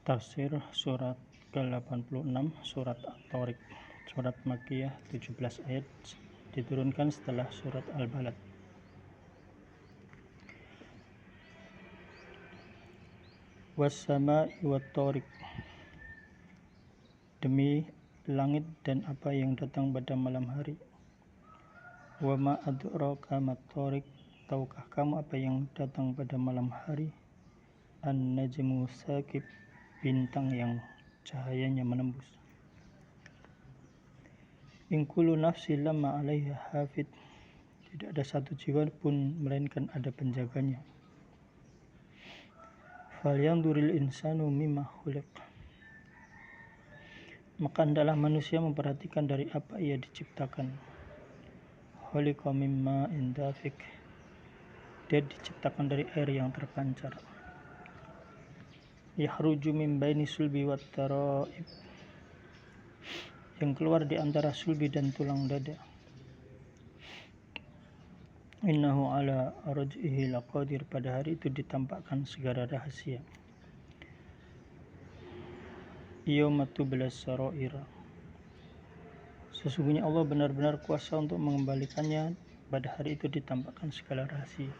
Tafsir surat ke-86 surat At-Tariq. Surat Makkiyah 17 ayat, diturunkan setelah surat Al-Balad. Was-sama'i wat-tariq, demi langit dan apa yang datang pada malam hari. Wa ma adraka mat-tariq, tahukah kamu apa yang datang pada malam hari? An-najmu saqib, bintang yang cahayanya menembus. In kullu nafsin lamma 'alaiha hafid, tidak ada satu jiwa pun melainkan ada penjaganya. Falyanzuril insanu mimma khuliq, maka hendaklah manusia memperhatikan dari apa ia diciptakan. Khuliqa mimma indafik, dia diciptakan dari air yang terpancar. Yakhruju min baini sulbi wat taraib, yang keluar di antara sulbi dan tulang dada. Innahu ala raj'ihi laqadir, pada hari itu ditampakkan segala rahasia. Yauma tublas sarair, sesungguhnya Allah benar-benar kuasa untuk mengembalikannya, pada hari itu ditampakkan segala rahasia.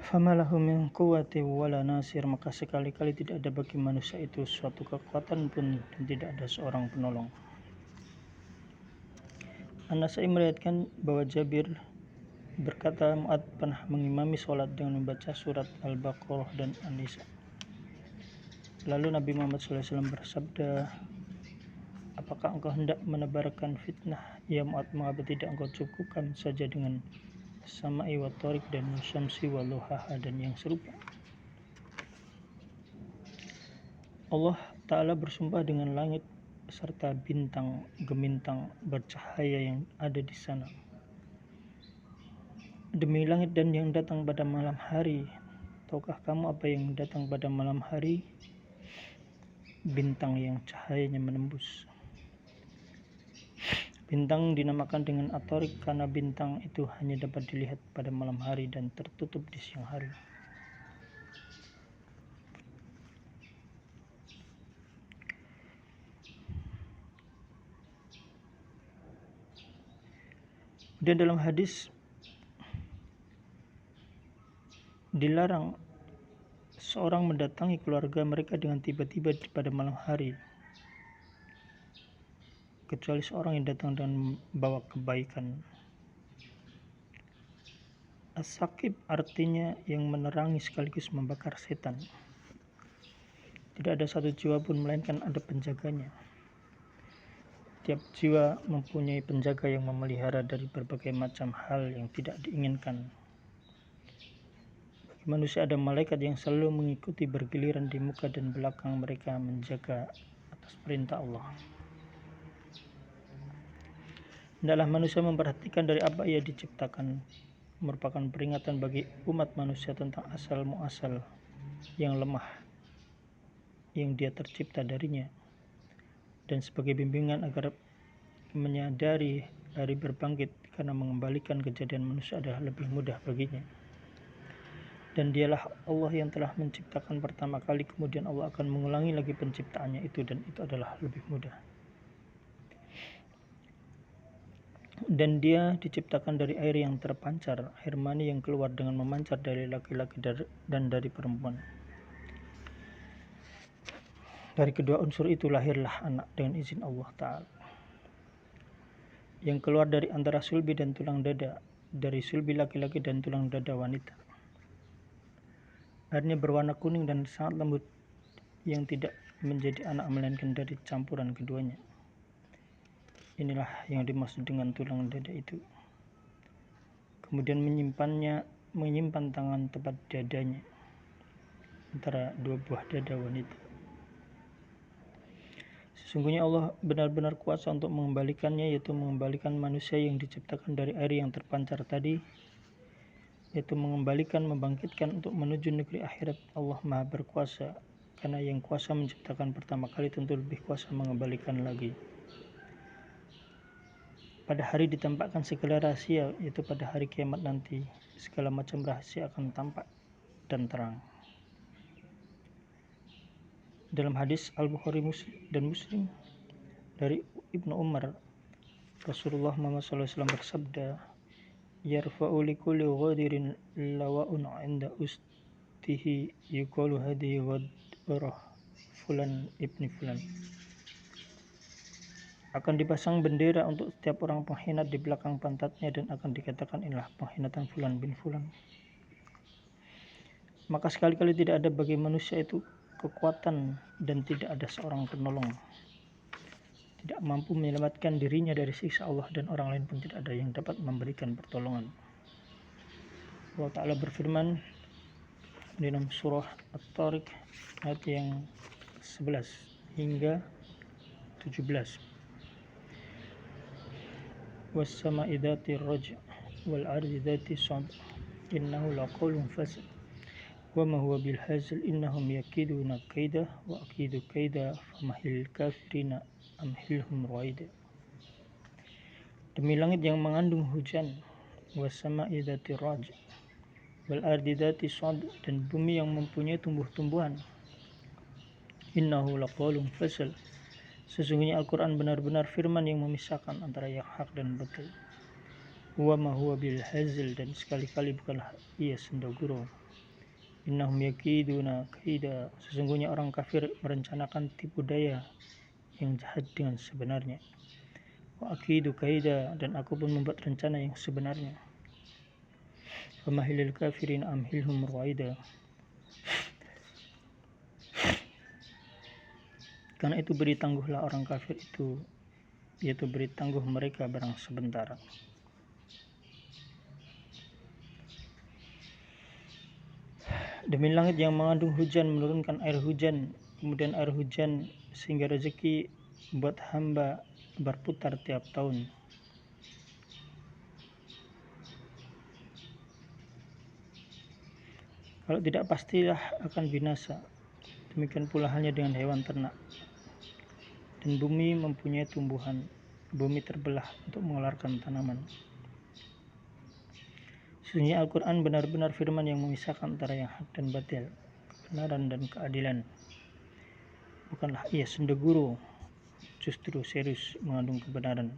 Fama lahu min quwwati wala nasir, maka sekali-kali tidak ada bagi manusia itu suatu kekuatan pun dan tidak ada seorang penolong. An-Nasa'i meriwayatkan bahwa Jabir berkata, Mu'adz pernah mengimami sholat dengan membaca surat Al-Baqarah dan An-Nisa. Lalu Nabi Muhammad SAW bersabda, apakah engkau hendak menebarkan fitnah? Ya Mu'adz, mengapa tidak engkau cukupkan saja dengan Sama'i wa Tariq dan Syamsi wa Luhaha dan yang serupa? Allah Ta'ala bersumpah dengan langit serta bintang gemintang bercahaya yang ada di sana. Demi langit dan yang datang pada malam hari, tahukah kamu apa yang datang pada malam hari? Bintang yang cahayanya menembus. Bintang dinamakan dengan At-Tariq karena bintang itu hanya dapat dilihat pada malam hari dan tertutup di siang hari. Dan dalam hadis dilarang seorang mendatangi keluarga mereka dengan tiba-tiba pada malam hari, kecuali seorang yang datang dan membawa kebaikan. As-Saqib artinya yang menerangi sekaligus membakar setan. Tidak ada satu jiwa pun melainkan ada penjaganya. Tiap jiwa mempunyai penjaga yang memelihara dari berbagai macam hal yang tidak diinginkan. Bagi manusia ada malaikat yang selalu mengikuti bergiliran di muka dan belakang mereka menjaga atas perintah Allah. Hendaklah manusia memperhatikan dari apa ia diciptakan, merupakan peringatan bagi umat manusia tentang asal muasal yang lemah yang dia tercipta darinya, dan sebagai bimbingan agar menyadari hari berbangkit, karena mengembalikan kejadian manusia adalah lebih mudah baginya. Dan dialah Allah yang telah menciptakan pertama kali, kemudian Allah akan mengulangi lagi penciptaannya itu, dan itu adalah lebih mudah. Dan dia diciptakan dari air yang terpancar, air mani yang keluar dengan memancar dari laki-laki dan dari perempuan. Dari kedua unsur itu lahirlah anak dengan izin Allah Ta'ala, yang keluar dari antara sulbi dan tulang dada, dari sulbi laki-laki dan tulang dada wanita. Airnya berwarna kuning dan sangat lembut, yang tidak menjadi anak melainkan dari campuran keduanya. Inilah yang dimaksud dengan tulang dada itu. Kemudian menyimpan tangan tepat dadanya, antara dua buah dada wanita. Sesungguhnya Allah benar-benar kuasa untuk mengembalikannya, yaitu mengembalikan manusia yang diciptakan dari air yang terpancar tadi, yaitu membangkitkan untuk menuju negeri akhirat. Allah Maha berkuasa, karena yang kuasa menciptakan pertama kali tentu lebih kuasa mengembalikan lagi. Pada hari ditampakkan segala rahasia, yaitu pada hari kiamat nanti segala macam rahasia akan tampak dan terang. Dalam hadis Al-Bukhari dan Muslim dari Ibnu Umar, Rasulullah Muhammad SAW bersabda, yarfa'u likulli ghadirin lawa'un 'inda ustihi yuqalu hadhihi ghadrah fulan ibni fulan. Akan dipasang bendera untuk setiap orang pengkhianat di belakang pantatnya dan akan dikatakan inilah pengkhianatan fulan bin fulan. Maka sekali-kali tidak ada bagi manusia itu kekuatan dan tidak ada seorang penolong, tidak mampu menyelamatkan dirinya dari siksa Allah, dan orang lain pun tidak ada yang dapat memberikan pertolongan. Allah Ta'ala berfirman di dalam surah At-Tariq ayat yang 11 hingga 17, was-sama'i dzatir raj' wal ardi dzatis sad innahu laqawlun fasl wa ma huwa bil hazl innahum yakiduna kaida wa akidu kaida famahil kafirina amhilhum ruwaida. Demi langit yang mengandung hujan, was-sama'i dzatir raj' wal ardi dzatis sad, dan bumi yang mempunyai tumbuh-tumbuhan, innahu laqawlun fasl, sesungguhnya Al-Quran benar-benar firman yang memisahkan antara yang hak dan batil. Wa ma huwa bil hazl, dan sekali-kali bukanlah ia senda gurau. Innahum yakiduna kaida, sesungguhnya orang kafir merencanakan tipu daya yang jahat dengan sebenarnya. Wa akidu kaida, dan aku pun membuat rencana yang sebenarnya. Famahilil kafirin amhilhum ruwaida, karena itu beri tangguhlah orang kafir itu, yaitu beri tangguh mereka barang sebentar. Demi langit yang mengandung hujan menurunkan air hujan, kemudian air hujan sehingga rezeki buat hamba berputar tiap tahun. Kalau tidak pastilah akan binasa. Demikian pula halnya dengan hewan ternak. Dan bumi mempunyai tumbuhan, bumi terbelah untuk mengeluarkan tanaman. Sesungguhnya Al-Quran benar-benar firman yang memisahkan antara yang hak dan batil, kebenaran dan keadilan. Bukanlah ia senda gurau, justru serius mengandung kebenaran.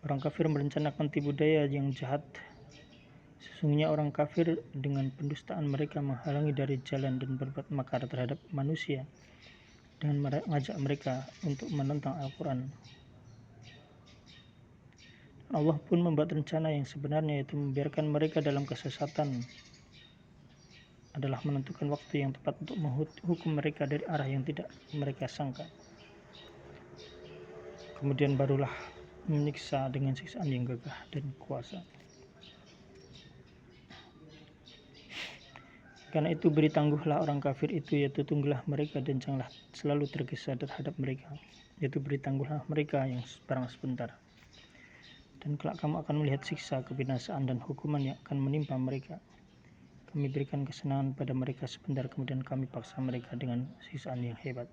Orang kafir merencanakan tipu daya yang jahat. Sesungguhnya orang kafir dengan pendustaan mereka menghalangi dari jalan dan berbuat makar terhadap manusia dengan mengajak mereka untuk menentang Al-Quran. Allah pun membuat rencana yang sebenarnya, yaitu membiarkan mereka dalam kesesatan adalah menentukan waktu yang tepat untuk menghukum mereka dari arah yang tidak mereka sangka. Kemudian barulah menyiksa dengan siksaan yang gagah dan kuasa. Karena itu beri tangguhlah orang kafir itu, yaitu tunggulah mereka dan janganlah selalu tergesa terhadap mereka, yaitu beri tangguhlah mereka yang barang sebentar. Dan kelak kamu akan melihat siksa, kebinasaan, dan hukuman yang akan menimpa mereka. Kami berikan kesenangan pada mereka sebentar, kemudian kami paksa mereka dengan siksaan yang hebat.